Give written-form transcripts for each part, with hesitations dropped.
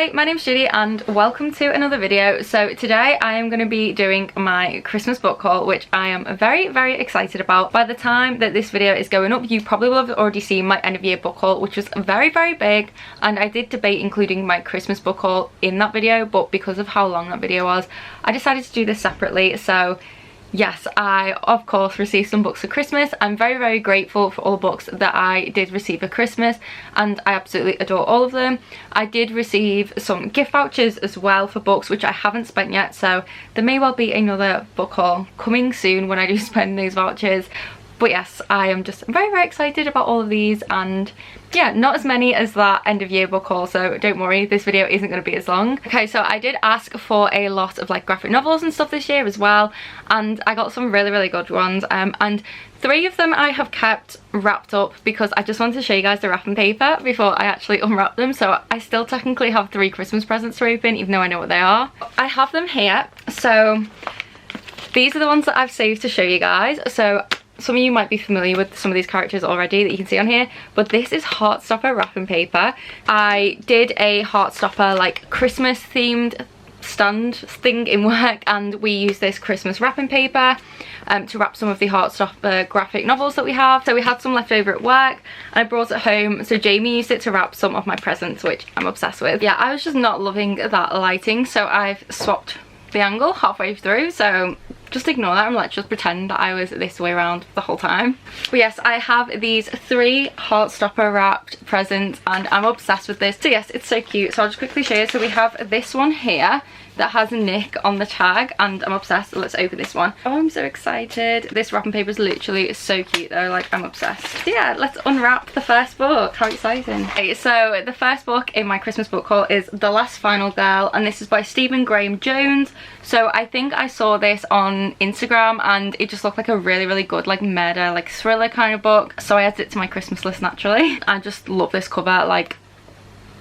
Hi, my name's Judy and welcome to another video. So today I am going to be doing my Christmas book haul, which I am very excited about. By the time that this video is going up, you probably will have already seen my end of year book haul, which was very big, and I did debate including my Christmas book haul in that video, but because of how long that video was, I decided to do this separately. So yes, I of course received some books for Christmas. I'm very grateful for all the books that I did receive for Christmas, and I absolutely adore all of them. I did receive some gift vouchers as well for books which I haven't spent yet, so there may well be another book haul coming soon when I do spend those vouchers. But yes, I am just very excited about all of these, and yeah, not as many as that end of year book haul, so don't worry, this video isn't going to be as long. Okay, so I did ask for a lot of like graphic novels and stuff this year as well, and I got some really good ones, and 3 of them I have kept wrapped up because I just wanted to show you guys the wrapping paper before I actually unwrap them. So I still technically have 3 Christmas presents to open, even though I know what they are. I have them here, so these are the ones that I've saved to show you guys. So some of you might be familiar with some of these characters already that you can see on here, but this is Heartstopper wrapping paper. I did a Heartstopper like Christmas themed stand thing in work, and we use this Christmas wrapping paper to wrap some of the Heartstopper graphic novels that we have. So we had some left over at work and I brought it home, so Jamie used it to wrap some of my presents, which I'm obsessed with. Yeah, I was just not loving that lighting, so I've swapped the angle halfway through, so just ignore that and let's just pretend that I was this way around the whole time. But yes, I have these 3 Heartstopper wrapped presents and I'm obsessed with this. So yes, it's so cute. So I'll just quickly show you. So we have this one here that has Nick on the tag and I'm obsessed. So let's open this one. Oh, I'm so excited. This wrapping paper is literally so cute though, like I'm obsessed. So yeah, let's unwrap the first book. How exciting. Okay, so the first book in my Christmas book haul is The Last Final Girl, and this is by Stephen Graham Jones. So I think I saw this on Instagram and it just looked like a really good like murder like thriller kind of book, so I added it to my Christmas list naturally. I just love this cover. Like,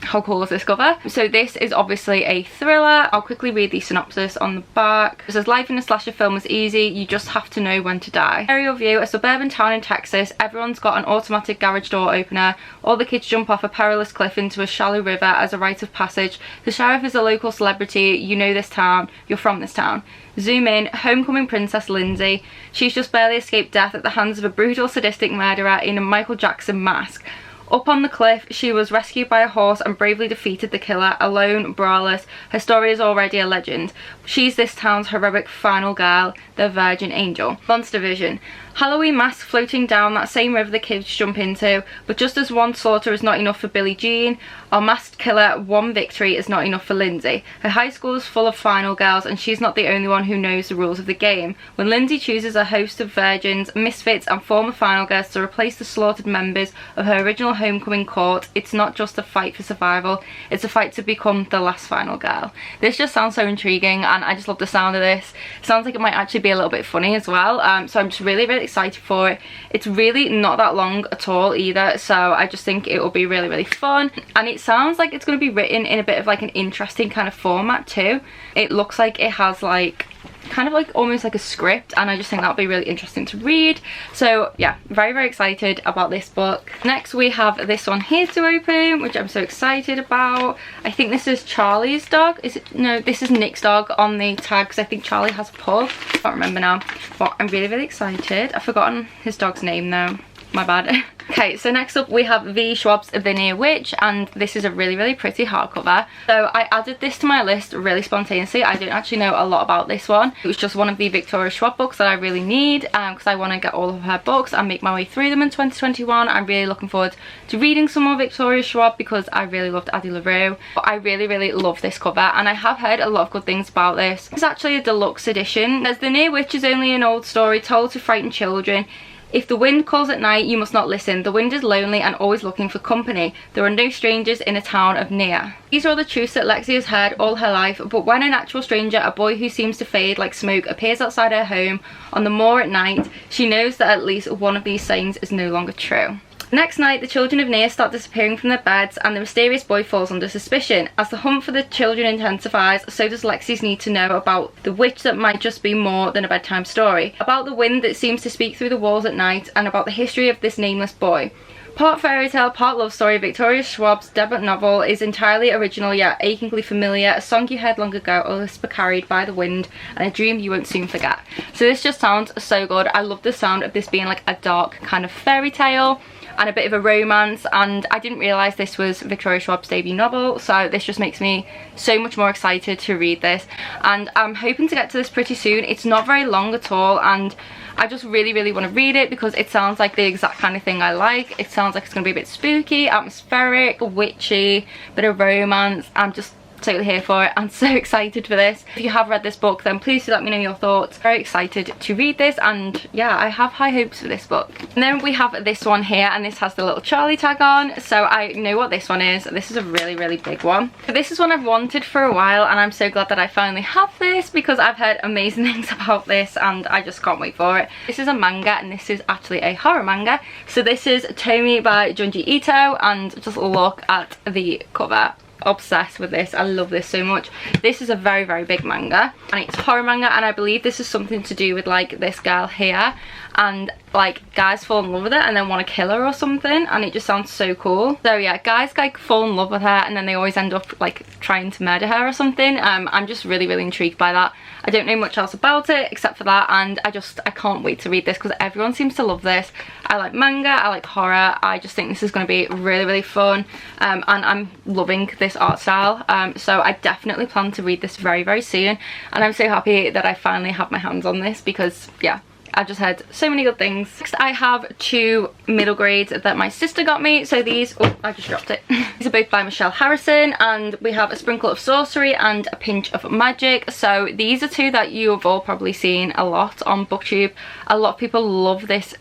how cool is this cover? So this is obviously a thriller. I'll quickly read the synopsis on the back. It says, life in a slasher film is easy, you just have to know when to die. Aerial view, a suburban town in Texas. Everyone's got an automatic garage door opener. All the kids jump off a perilous cliff into a shallow river as a rite of passage. The sheriff is a local celebrity. You know this town. You're from this town. Zoom in, homecoming princess Lindsay. She's just barely escaped death at the hands of a brutal sadistic murderer in a Michael Jackson mask. Up on the cliff, she was rescued by a horse and bravely defeated the killer, alone, braless. Her story is already a legend. She's this town's heroic final girl, the Virgin Angel. Monster Vision. Halloween mask floating down that same river the kids jump into, but just as one slaughter is not enough for Billie Jean, our masked killer, one victory is not enough for Lindsay. Her high school is full of final girls and she's not the only one who knows the rules of the game. When Lindsay chooses a host of virgins, misfits and former final girls to replace the slaughtered members of her original homecoming court, it's not just a fight for survival, it's a fight to become the last final girl. This just sounds so intriguing and I just love the sound of this. It sounds like it might actually be a little bit funny as well, so I'm just really excited for it. It's really not that long at all either, so I just think it will be really fun, and it sounds like it's going to be written in a bit of like an interesting kind of format too. It looks like it has like kind of like almost like a script, and I just think that'll be really interesting to read. So yeah, very excited about this book. Next we have this one here to open, which I'm so excited about. I think this is Charlie's dog. Is it? No, this is Nick's dog on the tag, because I think Charlie has a pug. I can't remember now, but I'm really excited. I've forgotten his dog's name though, my bad. Okay, so next up we have V. Schwab's The Near Witch, and this is a really pretty hardcover. So I added this to my list really spontaneously. I didn't actually know a lot about this one. It was just one of the Victoria Schwab books that I really need, because I want to get all of her books and make my way through them in 2021. I'm really looking forward to reading some more Victoria Schwab because I really loved Addie LaRue. But I really love this cover, and I have heard a lot of good things about this. It's actually a deluxe edition. As The Near Witch is only an old story told to frighten children. If the wind calls at night, you must not listen. The wind is lonely and always looking for company. There are no strangers in a town of near. These are all the truths that Lexi has heard all her life, but when an actual stranger, a boy who seems to fade like smoke, appears outside her home on the moor at night, she knows that at least one of these sayings is no longer true. Next night, the children of Near start disappearing from their beds and the mysterious boy falls under suspicion. As the hunt for the children intensifies, so does Lexi's need to know about the witch that might just be more than a bedtime story, about the wind that seems to speak through the walls at night, and about the history of this nameless boy. Part fairy tale, part love story, Victoria Schwab's debut novel is entirely original yet achingly familiar, a song you heard long ago, a whisper carried by the wind, and a dream you won't soon forget. So this just sounds so good. I love the sound of this being like a dark kind of fairy tale and a bit of a romance, and I didn't realise this was Victoria Schwab's debut novel, so this just makes me so much more excited to read this, and I'm hoping to get to this pretty soon. It's not very long at all, and I just really want to read it because it sounds like the exact kind of thing I like. It sounds like it's going to be a bit spooky, atmospheric, witchy, bit of romance. I'm just totally here for it. I'm so excited for this. If you have read this book, then please do let me know your thoughts. Very excited to read this, and yeah, I have high hopes for this book. And then we have this one here, and this has the little Charlie tag on, so I know what this one is. This is a really big one. This is one I've wanted for a while, and I'm so glad that I finally have this because I've heard amazing things about this and I just can't wait for it. This is a manga, and this is actually a horror manga. So this is Tomi by Junji Ito, and just look at the cover. Obsessed with this. I love this so much. This is a very big manga, and it's horror manga, and I believe this is something to do with like this girl here, and like guys fall in love with her and then want to kill her or something, and it just sounds so cool. So yeah, guys like fall in love with her and then they always end up like trying to murder her or something. I'm just really intrigued by that. I don't know much else about it except for that, and I can't wait to read this because everyone seems to love this. I like manga, I like horror. I just think this is going to be really fun, and I'm loving this art style. So I definitely plan to read this very soon, and I'm so happy that I finally have my hands on this because yeah, I've just heard so many good things. Next I have two middle grades that my sister got me. So these, oh I just dropped it. These are both by Michelle Harrison, and we have A Sprinkle of Sorcery and A Pinch of Magic. So these are two that you have all probably seen a lot on BookTube. A lot of people love this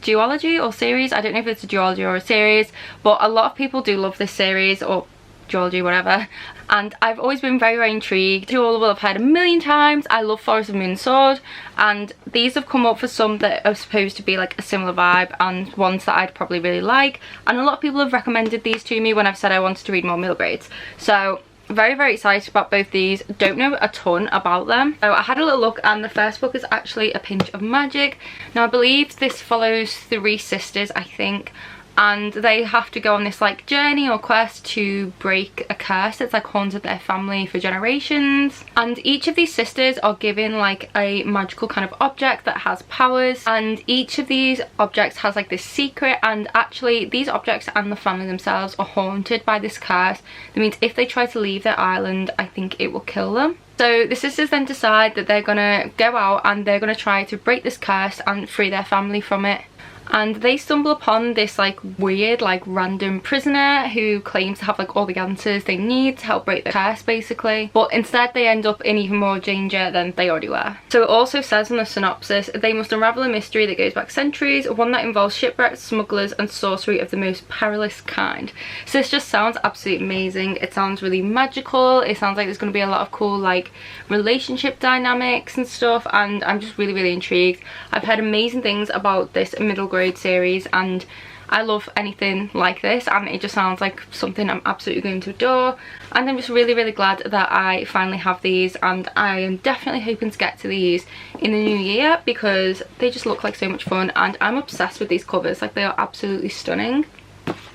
duology or series. I don't know if it's a duology or a series, but a lot of people do love this series, or duology, whatever, and I've always been very intrigued. You all will have heard a million times, I love Forest of Moon and Sword, and these have come up for some that are supposed to be like a similar vibe and ones that I'd probably really like, and a lot of people have recommended these to me when I've said I wanted to read more middle grades. So very excited about both these. Don't know a ton about them. So I had a little look, and the first book is actually A Pinch of Magic. Now I believe this follows three sisters, I think, and they have to go on this like journey or quest to break a curse that's like haunted their family for generations, and each of these sisters are given like a magical kind of object that has powers, and each of these objects has like this secret, and actually these objects and the family themselves are haunted by this curse. That means if they try to leave their island, I think it will kill them. So the sisters then decide that they're gonna go out and they're gonna try to break this curse and free their family from it. And they stumble upon this like weird like random prisoner who claims to have like all the answers they need to help break the curse basically, but instead they end up in even more danger than they already were. So it also says in the synopsis, they must unravel a mystery that goes back centuries, one that involves shipwrecks, smugglers and sorcery of the most perilous kind. So this just sounds absolutely amazing. It sounds really magical. It sounds like there's going to be a lot of cool like relationship dynamics and stuff, and I'm just really intrigued. I've heard amazing things about this middle grade series, and I love anything like this, and it just sounds like something I'm absolutely going to adore, and I'm just really glad that I finally have these, and I am definitely hoping to get to these in the new year because they just look like so much fun, and I'm obsessed with these covers. Like, they are absolutely stunning.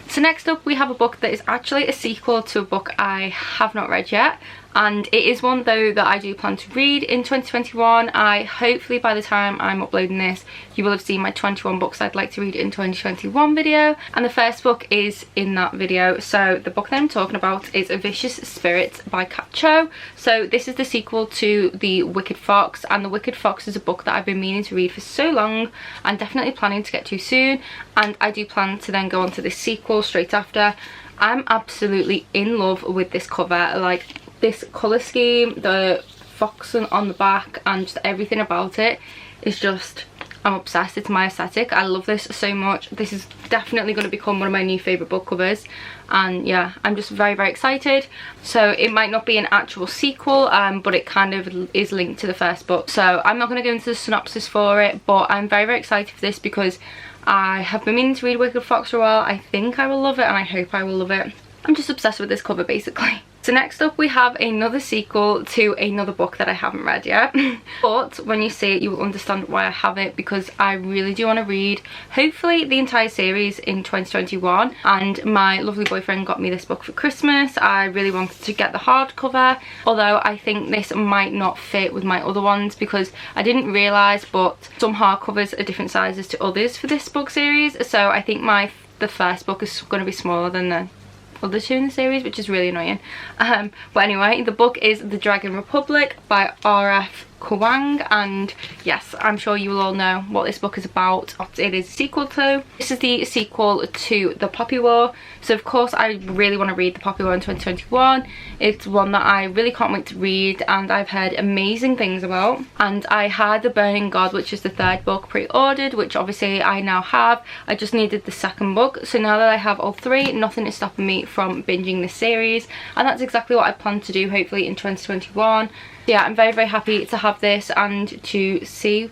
So next up we have a book that is actually a sequel to a book I have not read yet, and it is one though that I do plan to read in 2021. Hopefully by the time I'm uploading this you will have seen my 21 books I'd like to read in 2021 video, and the first book is in that video. So the book that I'm talking about is A Vicious Spirit by Kat Cho. So this is the sequel to The Wicked Fox, and The Wicked Fox is a book that I've been meaning to read for so long and definitely planning to get to soon, and I do plan to then go on to this sequel straight after. I'm absolutely in love with this cover. Like, this colour scheme, the fox on the back, and just everything about it is just, I'm obsessed. It's my aesthetic. I love this so much. This is definitely going to become one of my new favourite book covers, and yeah, I'm just very excited. So it might not be an actual sequel, but it kind of is linked to the first book, so I'm not going to go into the synopsis for it, but I'm very excited for this because I have been meaning to read Wicked Fox for a while. I think I will love it, and I hope I will love it. I'm just obsessed with this cover basically. So next up we have another sequel to another book that I haven't read yet. But when you see it you will understand why I have it, because I really do want to read hopefully the entire series in 2021, and my lovely boyfriend got me this book for Christmas. I really wanted to get the hardcover, although I think this might not fit with my other ones because I didn't realise, but some hardcovers are different sizes to others for this book series, so I think the first book is going to be smaller than the other two in the series, which is really annoying. But anyway, the book is The Dragon Republic by R.F. Kuang, and yes, I'm sure you will all know what this book is about, what it is a sequel to. This is the sequel to The Poppy War, so of course I really want to read The Poppy War in 2021. It's one that I really can't wait to read and I've heard amazing things about. And I had The Burning God, which is the third book, pre-ordered, which obviously I now have. I just needed the second book, so now that I have all three, nothing is stopping me from binging this series, and that's exactly what I plan to do hopefully in 2021. Yeah, I'm very, very happy to have this and to see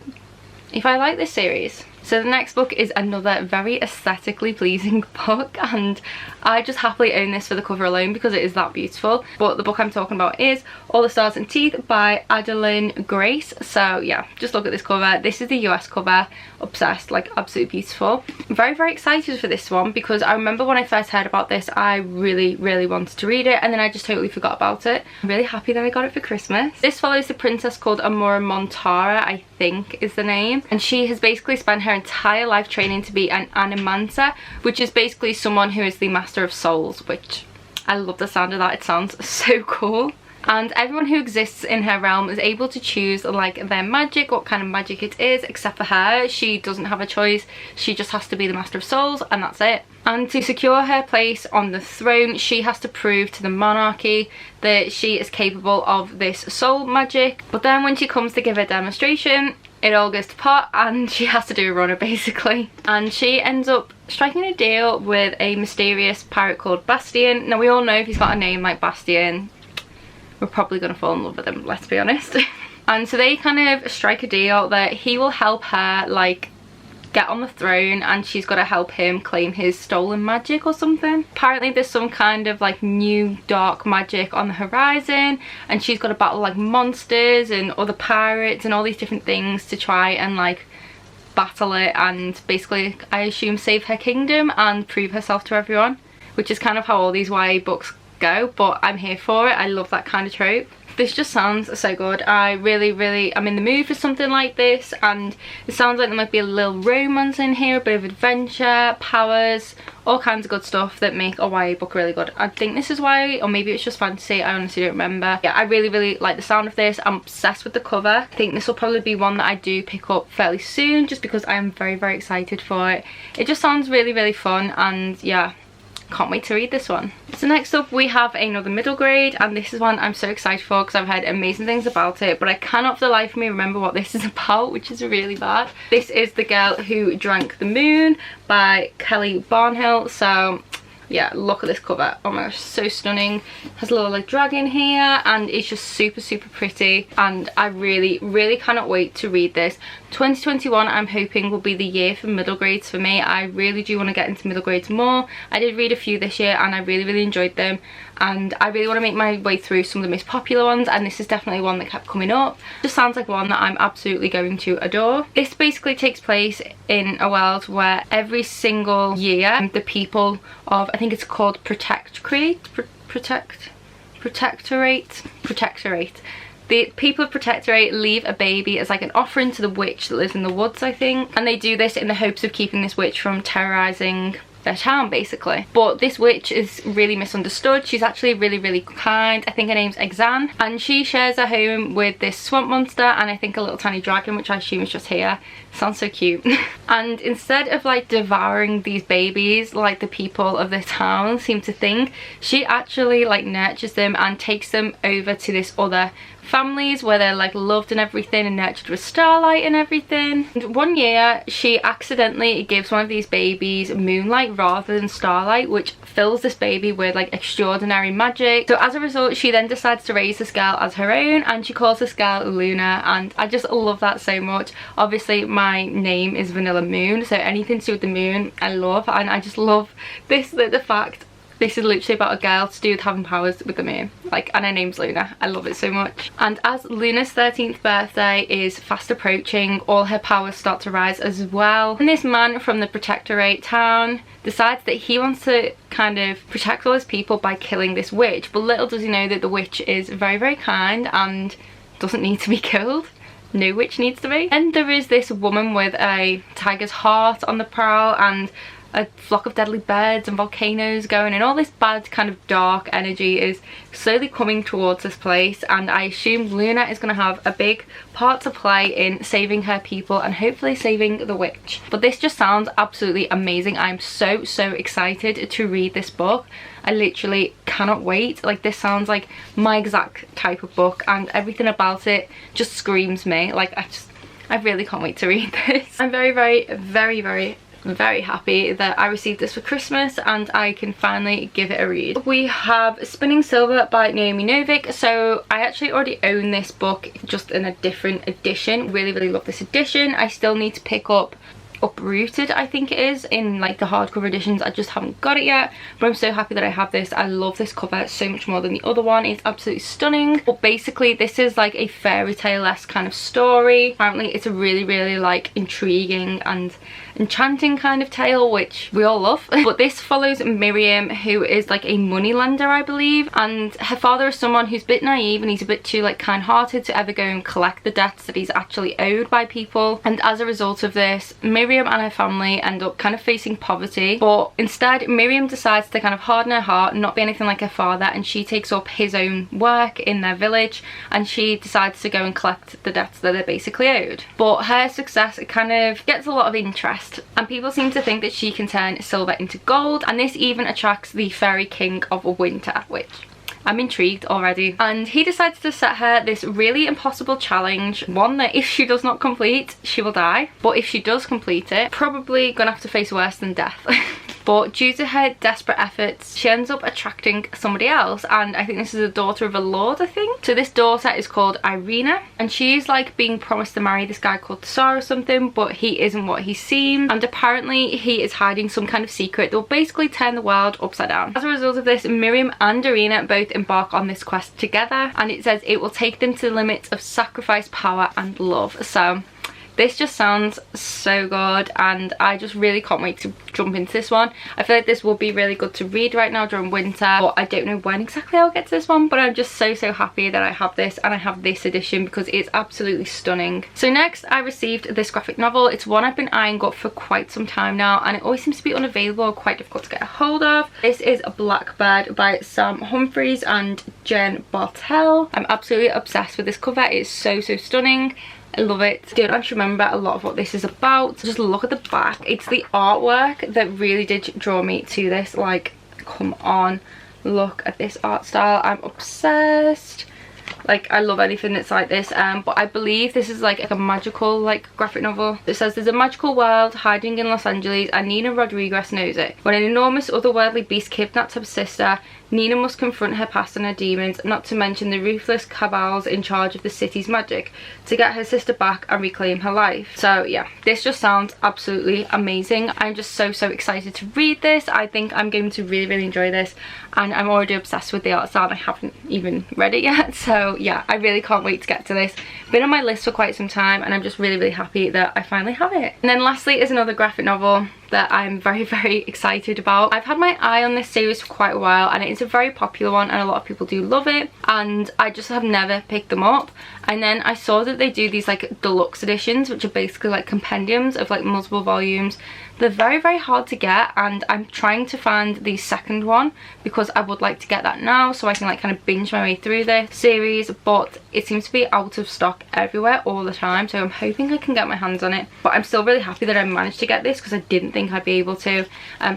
if I like this series. So the next book is another very aesthetically pleasing book, and I just happily own this for the cover alone because it is that beautiful. But the book I'm talking about is All the Stars and Teeth by Adeline Grace. So yeah, just look at this cover. This is the US cover. Obsessed, like absolutely beautiful. I'm very, very excited for this one because I remember when I first heard about this I really, really wanted to read it, and then I just totally forgot about it. I'm really happy that I got it for Christmas. This follows the princess called Amora Montara, I think is the name, and she has basically spent her entire life training to be an animancer, which is basically someone who is the master of souls, which I love the sound of that. It sounds so cool. And everyone who exists in her realm is able to choose like their magic, what kind of magic it is, except for her. She doesn't have a choice. She just has to be the master of souls, and that's it. And to secure her place on the throne, she has to prove to the monarchy that she is capable of this soul magic. But then when she comes to give her demonstration, it all goes to pot and she has to do a runner basically. And she ends up striking a deal with a mysterious pirate called Bastian. Now we all know if he's got a name like Bastian, we're probably going to fall in love with him, let's be honest. And so they kind of strike a deal that he will help her like get on the throne, and she's got to help him claim his stolen magic or something. Apparently there's some kind of like new dark magic on the horizon, and she's got to battle like monsters and other pirates and all these different things to try and like battle it and basically, I assume, save her kingdom and prove herself to everyone, which is kind of how all these YA books go, but I'm here for it. I love that kind of trope. This just sounds so good. I really I'm in the mood for something like this, and it sounds like there might be a little romance in here, a bit of adventure, powers, all kinds of good stuff that make a YA book really good. I think this is YA, or maybe it's just fantasy, I honestly don't remember. Yeah, I really like the sound of this. I'm obsessed with the cover. I think this will probably be one that I do pick up fairly soon just because I am very excited for it. It just sounds really fun, and yeah, can't wait to read this one. So next up we have another middle grade, and this is one I'm so excited for because I've heard amazing things about it, but I cannot for the life of me remember what this is about, which is really bad. This is The Girl Who Drank the Moon by Kelly Barnhill. So yeah, look at this cover. Oh my gosh, so stunning. Has a little like dragon here, and it's just super pretty, and I really cannot wait to read this. 2021 I'm hoping will be the year for middle grades for me. I really do want to get into middle grades more. I did read a few this year and I really enjoyed them, and I really want to make my way through some of the most popular ones, and this is definitely one that kept coming up. Just sounds like one that I'm absolutely going to adore. This basically takes place in a world where every single year the people of, I think it's called Protectorate. The people of Protectorate leave a baby as like an offering to the witch that lives in the woods, I think, and they do this in the hopes of keeping this witch from terrorizing their town basically. But this witch is really misunderstood. She's actually really kind. I think her name's Exan, and she shares a home with this swamp monster and I think a little tiny dragon, which I assume is just here. Sounds so cute. And instead of like devouring these babies like the people of the town seem to think, she actually like nurtures them and takes them over to this other families where they're like loved and everything and nurtured with starlight and everything. And one year she accidentally gives one of these babies moonlight rather than starlight, which fills this baby with like extraordinary magic. So as a result she then decides to raise this girl as her own, and she calls this girl Luna, and I just love that so much. Obviously my name is Vanilla Moon, so anything to do with the moon I love, and I just love this, the fact This is literally about a girl to do with having powers with the moon. Like, and her name's Luna. I love it so much. And as Luna's 13th birthday is fast approaching, all her powers start to rise as well. And this man from the Protectorate town decides that he wants to kind of protect all his people by killing this witch. But little does he know that the witch is very, very kind and doesn't need to be killed. No witch needs to be. And there is this woman with a tiger's heart on the prowl and a flock of deadly birds and volcanoes going, and all this bad kind of dark energy is slowly coming towards this place, and I assume Luna is going to have a big part to play in saving her people and hopefully saving the witch. But this just sounds absolutely amazing. I'm so excited to read this book. I literally cannot wait. Like, this sounds like my exact type of book, and everything about it just screams me. Like, I really can't wait to read this. I'm very happy that I received this for Christmas and I can finally give it a read. We have Spinning Silver by Naomi Novik. So I actually already own this book, just in a different edition. Really love this edition. I still need to pick up Uprooted, I think it is, in like the hardcover editions. I just haven't got it yet, but I'm so happy that I have this. I love this cover so much more than the other one. It's absolutely stunning. But basically this is like a fairy tale-esque kind of story. Apparently it's a really like intriguing and enchanting kind of tale, which we all love. But this follows Miriam, who is like a moneylender, I believe, and her father is someone who's a bit naive and he's a bit too like kind-hearted to ever go and collect the debts that he's actually owed by people. And as a result of this, Miriam and her family end up kind of facing poverty, but instead Miriam decides to kind of harden her heart and not be anything like her father, and she takes up his own work in their village and she decides to go and collect the debts that they're basically owed. But her success kind of gets a lot of interest, and people seem to think that she can turn silver into gold, and this even attracts the fairy king of winter, which I'm intrigued already. And he decides to set her this really impossible challenge, one that if she does not complete, she will die, but if she does complete it, probably gonna have to face worse than death. But due to her desperate efforts, she ends up attracting somebody else, and I think this is the daughter of a lord, I think. So this daughter is called Irina, and she's like being promised to marry this guy called Tsar or something, but he isn't what he seems, and apparently he is hiding some kind of secret that will basically turn the world upside down. As a result of this, Miriam and Irina both embark on this quest together, and it says it will take them to the limits of sacrifice, power and love. So this just sounds so good, and I just really can't wait to jump into this one. I feel like this will be really good to read right now during winter, but I don't know when exactly I'll get to this one. But I'm just so happy that I have this, and I have this edition because it's absolutely stunning. So next I received this graphic novel. It's one I've been eyeing up for quite some time now, and it always seems to be unavailable or quite difficult to get a hold of. This is Blackbird by Sam Humphries and Jen Bartel. I'm absolutely obsessed with this cover. It's so stunning. I love it. I don't actually remember a lot of what this is about. Just look at the back. It's the artwork that really did draw me to this. Like, come on, look at this art style. I'm obsessed. Like, I love anything that's like this. But I believe this is like a magical like graphic novel. It says there's a magical world hiding in Los Angeles and Nina Rodriguez knows it. When an enormous otherworldly beast kidnaps her sister, Nina must confront her past and her demons, not to mention the ruthless cabals in charge of the city's magic, to get her sister back and reclaim her life. So yeah, this just sounds absolutely amazing. I'm just so excited to read this. I think I'm going to really enjoy this, and I'm already obsessed with the art style. I haven't even read it yet, so yeah, I really can't wait to get to this. Been on my list for quite some time, and I'm just really happy that I finally have it. And then lastly is another graphic novel that I'm very excited about. I've had my eye on this series for quite a while, and it's a very popular one and a lot of people do love it, and I just have never picked them up. And then I saw that they do these like deluxe editions, which are basically like compendiums of like multiple volumes. They're very hard to get, and I'm trying to find the second one because I would like to get that now so I can like kind of binge my way through this series, but it seems to be out of stock everywhere all the time, so I'm hoping I can get my hands on it. But I'm still really happy that I managed to get this because I didn't think I'd be able to,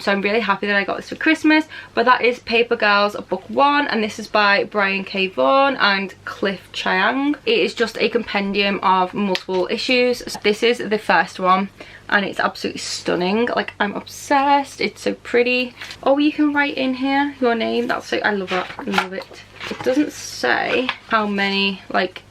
so I'm really happy that I got this for Christmas. But that is Paper Girls book 1, and this is by Brian K. Vaughan and Cliff Chiang. It is just a compendium of multiple issues. So this is the first one, and it's absolutely stunning. Like, I'm obsessed. It's so pretty. Oh, you can write in here your name. That's so, I love that. I love it. It doesn't say how many like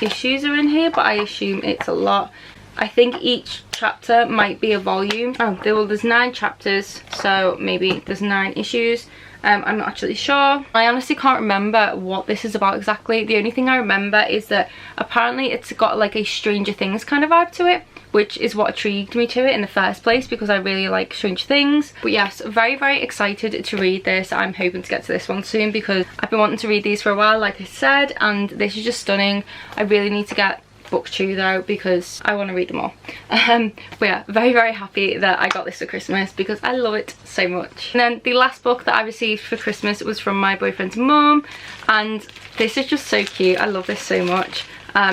issues are in here, but I assume it's a lot. I think each chapter might be a volume. Oh, there's 9 chapters, so maybe there's 9 issues. I'm not actually sure. I honestly can't remember what this is about exactly. The only thing I remember is that apparently it's got like a Stranger Things kind of vibe to it, which is what intrigued me to it in the first place because I really like Stranger Things. But yes, very, very excited to read this. I'm hoping to get to this one soon because I've been wanting to read these for a while, like I said, and this is just stunning. I really need to get book 2 though because I want to read them all. But yeah, very, very happy that I got this for Christmas because I love it so much. And then the last book that I received for Christmas was from my boyfriend's mum, and this is just so cute. I love this so much.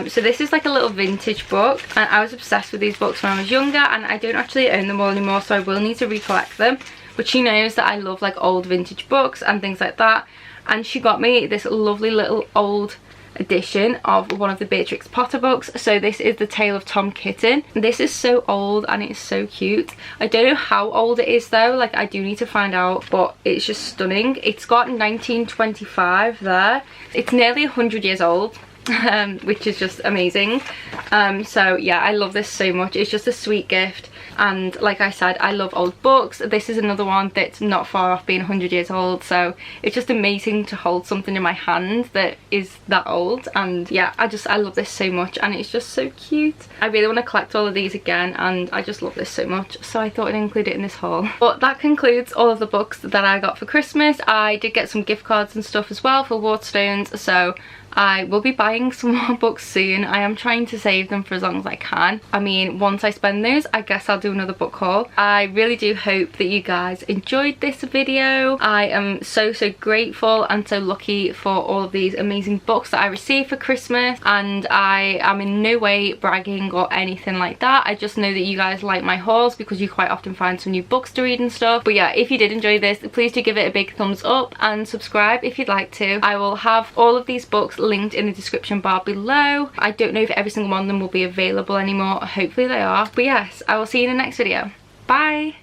So this is like a little vintage book, and I was obsessed with these books when I was younger, and I don't actually own them all anymore, so I will need to recollect them. But she knows that I love like old vintage books and things like that, and she got me this lovely little old edition of one of the Beatrix Potter books. So this is The Tale of Tom Kitten. This is so old and it's so cute. I don't know how old it is though, like I do need to find out, but it's just stunning. It's got 1925 there. It's nearly 100 years old. Which is just amazing. So yeah, I love this so much. It's just a sweet gift, and like I said, I love old books. This is another one that's not far off being 100 years old, so it's just amazing to hold something in my hand that is that old. And yeah, I love this so much, and it's just so cute. I really want to collect all of these again, and I just love this so much, so I thought I'd include it in this haul. But that concludes all of the books that I got for Christmas. I did get some gift cards and stuff as well for Waterstones, so I will be buying some more books soon. I am trying to save them for as long as I can. I mean, once I spend those, I guess I'll do another book haul. I really do hope that you guys enjoyed this video. I am so, so grateful and so lucky for all of these amazing books that I received for Christmas, and I am in no way bragging or anything like that. I just know that you guys like my hauls because you quite often find some new books to read and stuff. But yeah, if you did enjoy this, please do give it a big thumbs up and subscribe if you'd like to. I will have all of these books linked in the description bar below. I don't know if every single one of them will be available anymore. Hopefully they are. But yes, I will see you in the next video. Bye!